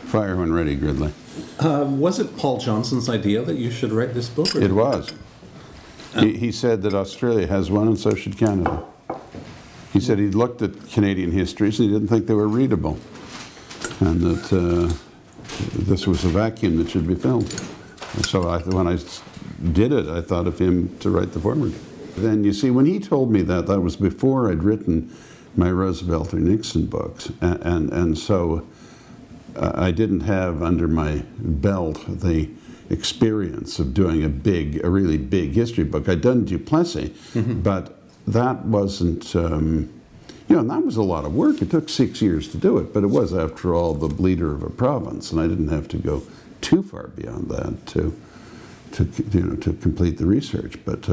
Fire when ready, Gridley. Was it Paul Johnson's idea that you should write this book? Or It was. He said that Australia has one and so should Canada. He said he'd looked at Canadian histories and he didn't think they were readable. And that this was a vacuum that should be filled. And so when I did it, I thought of him to write the foreword. Then you see, when he told me that, that was before I'd written my Roosevelt or Nixon books. And so I didn't have under my belt the experience of doing a really big history book. I'd done Duplessis, but that wasn't, you know, and that was a lot of work. It took 6 years to do it, but it was, after all, the leader of a province, and I didn't have to go too far beyond that to complete the research. But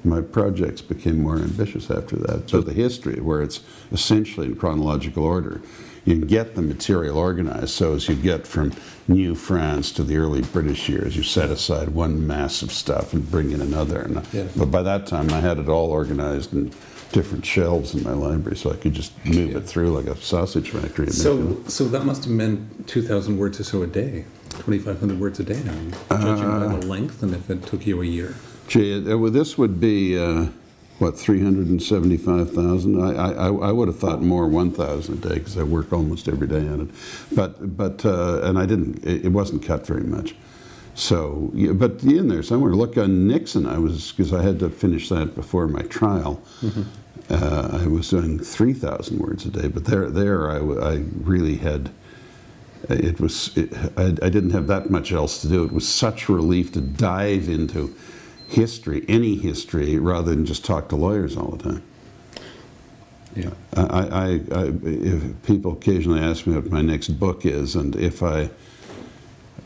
my projects became more ambitious after that. So the history, where it's essentially in chronological order, you can get the material organized so as you get from New France to the early British years. You set aside one mass of stuff and bring in another. And but by that time, I had it all organized in different shelves in my library, so I could just move it through like a sausage factory. So that must have meant 2,000 words or so a day, 2,500 words a day now, judging by the length and if it took you a year. Gee, this would be, what, 375,000? I would have thought more 1,000 a day because I work almost every day on it. But and I didn't, it wasn't cut very much. So, yeah, but in there somewhere, look on Nixon, because I had to finish that before my trial. I was doing 3,000 words a day, but there I really had, I didn't have that much else to do. It was such relief to dive into history, any history, rather than just talk to lawyers all the time. Yeah. If people occasionally ask me what my next book is, and if I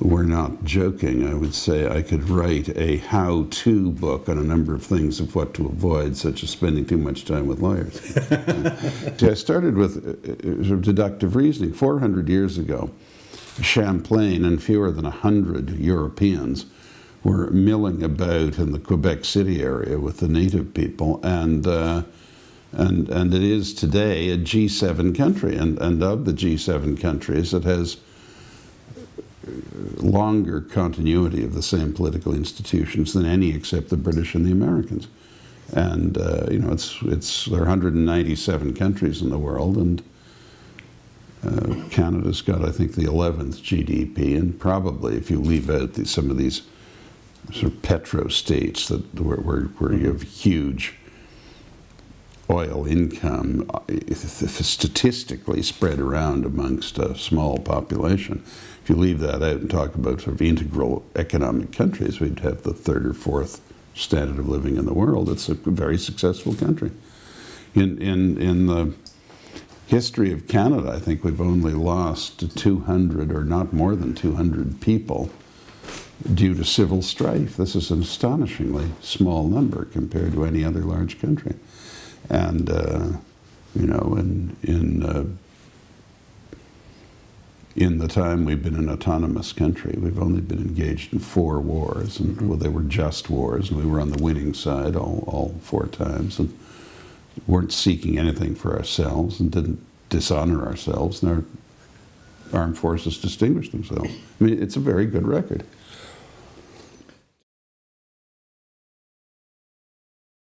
were not joking, I would say I could write a how-to book on a number of things of what to avoid, such as spending too much time with lawyers. See, I started with sort of deductive reasoning. 400 years ago, Champlain and fewer than 100 Europeans were milling about in the Quebec City area with the native people, and it is today a G7 country, and of the G7 countries, it has longer continuity of the same political institutions than any except the British and the Americans. And you know, there are 197 countries in the world, and Canada's got, I think, the 11th GDP, and probably, if you leave out some of these sort of petro states where you have huge oil income statistically spread around amongst a small population. If you leave that out and talk about sort of integral economic countries, we'd have the third or fourth standard of living in the world. It's a very successful country. In the history of Canada, I think we've only lost 200 or not more than 200 people due to civil strife. This is an astonishingly small number compared to any other large country. And you know, in the time we've been an autonomous country, we've only been engaged in 4 wars, and well, they were just wars, and we were on the winning side all 4 times, and weren't seeking anything for ourselves, and didn't dishonor ourselves, and our armed forces distinguished themselves. I mean, it's a very good record.